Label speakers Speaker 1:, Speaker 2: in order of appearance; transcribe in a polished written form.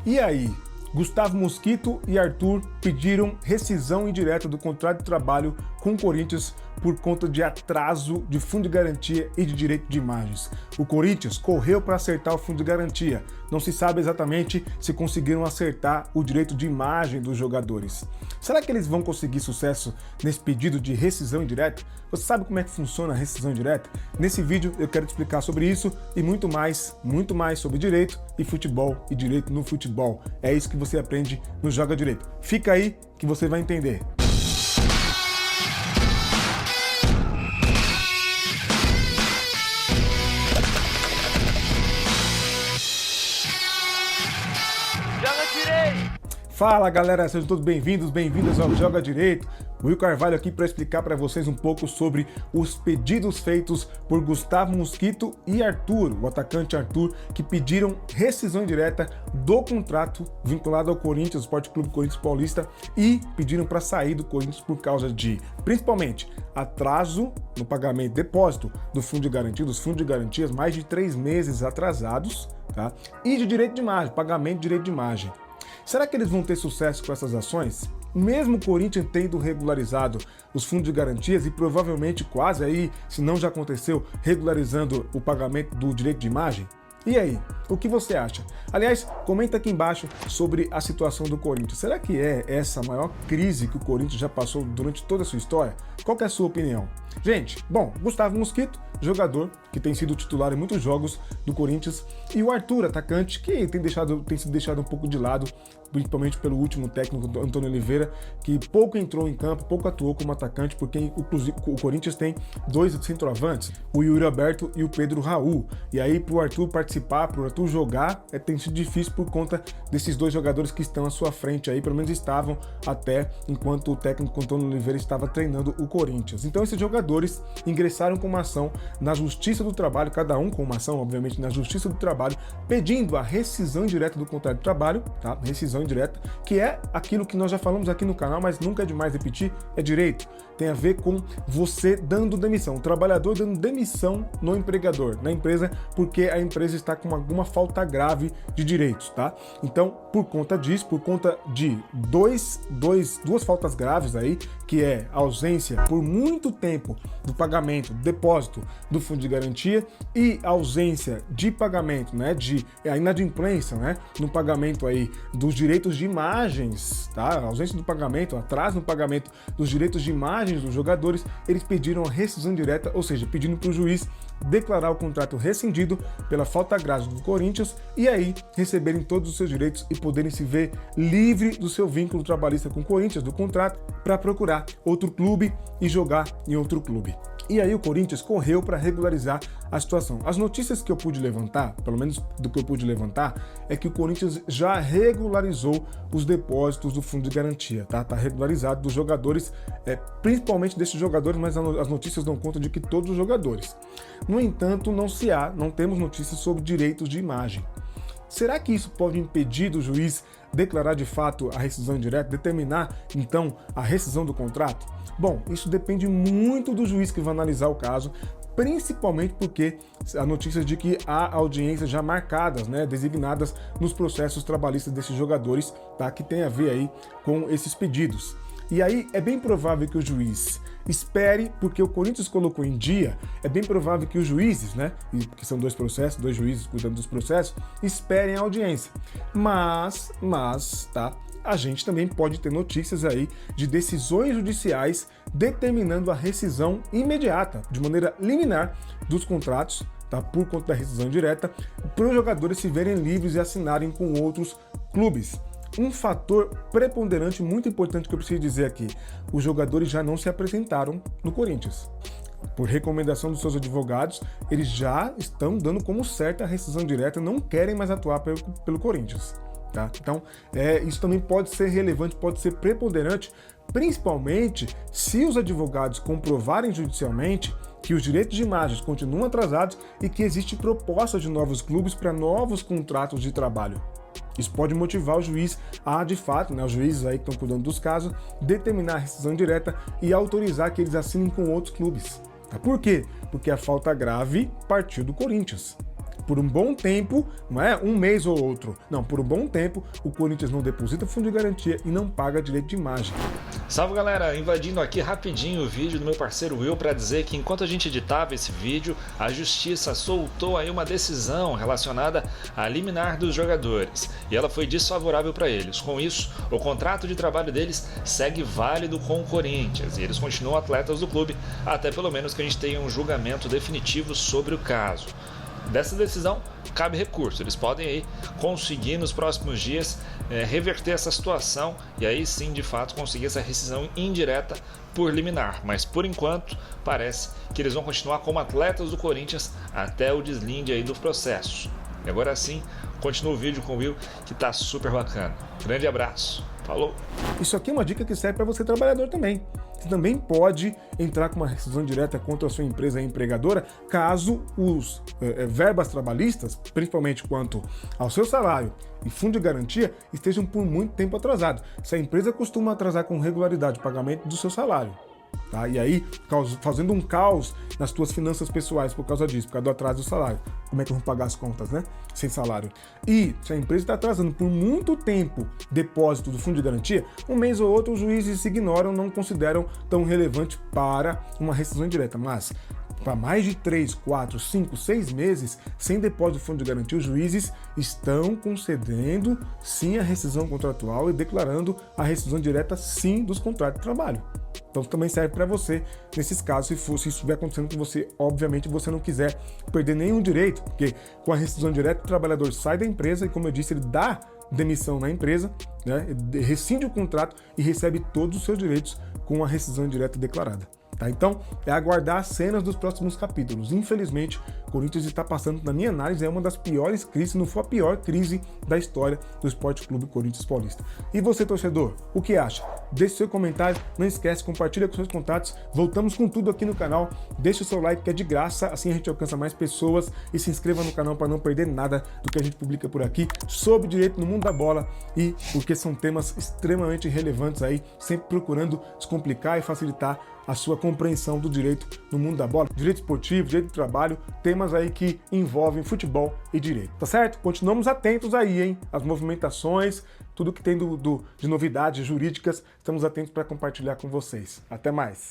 Speaker 1: E aí? Gustavo Mosquito e Arthur pediram rescisão indireta do contrato de trabalho com o Corinthians por conta de atraso de fundo de garantia e de direito de imagens. O Corinthians correu para acertar o fundo de garantia. Não se sabe exatamente se conseguiram acertar o direito de imagem dos jogadores. Será que eles vão conseguir sucesso nesse pedido de rescisão indireta? Você sabe como é que funciona a rescisão indireta? Nesse vídeo eu quero te explicar sobre isso e muito mais sobre direito e futebol e direito no futebol. É isso que você aprende no Joga Direito. Fica aí que você vai entender. Fala galera, sejam todos bem-vindos, bem-vindas ao Joga Direito. O Will Carvalho aqui para explicar para vocês um pouco sobre os pedidos feitos por Gustavo Mosquito e Arthur, o atacante Arthur, que pediram rescisão indireta do contrato vinculado ao Corinthians, Esporte Clube Corinthians Paulista, e pediram para sair do Corinthians por causa de, principalmente, atraso no pagamento, depósito do fundo de garantia, dos fundos de garantias, mais de 3 meses atrasados, tá? E de direito de imagem, pagamento de direito de imagem. Será que eles vão ter sucesso com essas ações? Mesmo o Corinthians tendo regularizado os fundos de garantias e provavelmente quase aí, se não já aconteceu, regularizando o pagamento do direito de imagem? E aí, o que você acha? Aliás, comenta aqui embaixo sobre a situação do Corinthians. Será que é essa a maior crise que o Corinthians já passou durante toda a sua história? Qual que é a sua opinião? Gente, bom, Gustavo Mosquito, jogador que tem sido titular em muitos jogos do Corinthians, e o Arthur, atacante, que tem sido deixado um pouco de lado, principalmente pelo último técnico, Antônio Oliveira, que pouco entrou em campo, pouco atuou como atacante, porque inclusive o Corinthians tem 2 centroavantes, o Yuri Alberto e o Pedro Raul. E aí pro Arthur participar, pro Arthur jogar, tem sido difícil por conta desses 2 jogadores que estão à sua frente aí, pelo menos estavam até enquanto o técnico Antônio Oliveira estava treinando o Corinthians. Então esses jogadores ingressaram com uma ação na Justiça do Trabalho, cada um com uma ação, obviamente, na Justiça do Trabalho, pedindo a rescisão indireta do contrato de trabalho, tá? Rescisão indireta, que é aquilo que nós já falamos aqui no canal, mas nunca é demais repetir, é direito. Tem a ver com você dando demissão, o trabalhador dando demissão no empregador, na empresa, porque a empresa está com alguma falta grave de direitos, tá? Então, por conta disso, por conta de duas faltas graves aí, que é a ausência por muito tempo do pagamento, do depósito do fundo de garantia e a ausência de pagamento, né, de a inadimplência, né, no pagamento aí dos direitos de imagens, tá? A ausência do pagamento, atraso no pagamento dos direitos de imagens dos jogadores, eles pediram a rescisão direta, ou seja, pedindo para o juiz declarar o contrato rescindido pela falta grave do Corinthians e aí receberem todos os seus direitos e poderem se ver livre do seu vínculo trabalhista com o Corinthians, do contrato, para procurar outro clube e jogar em outro clube. E aí o Corinthians correu para regularizar a situação. As notícias que eu pude levantar, pelo menos do que eu pude levantar, é que o Corinthians já regularizou os depósitos do fundo de garantia, tá? Tá regularizado dos jogadores, principalmente desses jogadores, mas as notícias dão conta de que todos os jogadores. No entanto, não temos notícias sobre direitos de imagem. Será que isso pode impedir do juiz declarar de fato a rescisão indireta, determinar então a rescisão do contrato? Bom, isso depende muito do juiz que vai analisar o caso, principalmente porque há notícias de que há audiências já marcadas, né, designadas nos processos trabalhistas desses jogadores, tá, que tem a ver aí com esses pedidos. E aí é bem provável que o juiz espere, porque o Corinthians colocou em dia, é bem provável que os juízes, né, que são 2 processos, 2 juízes cuidando dos processos, esperem a audiência. Mas, tá, a gente também pode ter notícias aí de decisões judiciais determinando a rescisão imediata, de maneira liminar, dos contratos, tá, por conta da rescisão direta, para os jogadores se verem livres e assinarem com outros clubes. Um fator preponderante muito importante que eu preciso dizer aqui: os jogadores já não se apresentaram no Corinthians. Por recomendação dos seus advogados, eles já estão dando como certa a rescisão direta, não querem mais atuar pelo Corinthians. Tá? Então, isso também pode ser relevante, pode ser preponderante, principalmente se os advogados comprovarem judicialmente que os direitos de imagens continuam atrasados e que existe proposta de novos clubes para novos contratos de trabalho. Isso pode motivar o juiz a, de fato, né, os juízes aí que estão cuidando dos casos, determinar a rescisão direta e autorizar que eles assinem com outros clubes. Tá? Por quê? Porque a falta grave partiu do Corinthians. por um bom tempo, não é um mês ou outro, não, por um bom tempo, o Corinthians não deposita fundo de garantia e não paga direito de imagem.
Speaker 2: Salve galera, invadindo aqui rapidinho o vídeo do meu parceiro Will para dizer que enquanto a gente editava esse vídeo, a justiça soltou aí uma decisão relacionada à liminar dos jogadores e ela foi desfavorável para eles. Com isso, o contrato de trabalho deles segue válido com o Corinthians e eles continuam atletas do clube até pelo menos que a gente tenha um julgamento definitivo sobre o caso. Dessa decisão cabe recurso, eles podem aí conseguir nos próximos dias reverter essa situação e aí sim de fato conseguir essa rescisão indireta por liminar, mas por enquanto parece que eles vão continuar como atletas do Corinthians até o deslinde aí do processo. E agora sim, continua o vídeo com o Will que tá super bacana. Grande abraço, falou!
Speaker 1: Isso aqui é uma dica que serve para você trabalhador também. Você também pode entrar com uma rescisão direta contra a sua empresa empregadora caso os verbas trabalhistas, principalmente quanto ao seu salário e fundo de garantia, estejam por muito tempo atrasados. Se a empresa costuma atrasar com regularidade o pagamento do seu salário, tá? E aí, fazendo um caos nas tuas finanças pessoais por causa disso, por causa do atraso do salário. Como é que eu vou pagar as contas, né? Sem salário. E se a empresa está atrasando por muito tempo depósito do fundo de garantia, um mês ou outro os juízes se ignoram, não consideram tão relevante para uma rescisão direta. Mas para mais de 3, 4, 5, 6 meses sem depósito do fundo de garantia, os juízes estão concedendo sim a rescisão contratual e declarando a rescisão direta sim dos contratos de trabalho. Então também serve para você nesses casos, se isso estiver acontecendo com você, obviamente você não quiser perder nenhum direito, porque com a rescisão direta o trabalhador sai da empresa e, como eu disse, ele dá demissão na empresa, né, rescinde o contrato e recebe todos os seus direitos com a rescisão direta declarada. Tá? Então, é aguardar as cenas dos próximos capítulos. Infelizmente, o Corinthians está passando, na minha análise, é uma das piores crises, se não for a pior crise da história do Esporte Clube Corinthians Paulista. E você, torcedor, o que acha? Deixe seu comentário, não esquece, compartilha com seus contatos. Voltamos com tudo aqui no canal. Deixe o seu like que é de graça, assim a gente alcança mais pessoas. E se inscreva no canal para não perder nada do que a gente publica por aqui sobre direito no mundo da bola e porque são temas extremamente relevantes aí, sempre procurando descomplicar e facilitar a sua compreensão do direito no mundo da bola, direito esportivo, direito do trabalho, temas aí que envolvem futebol e direito, tá certo? Continuamos atentos aí, hein? As movimentações, tudo que tem de novidades jurídicas, estamos atentos para compartilhar com vocês. Até mais!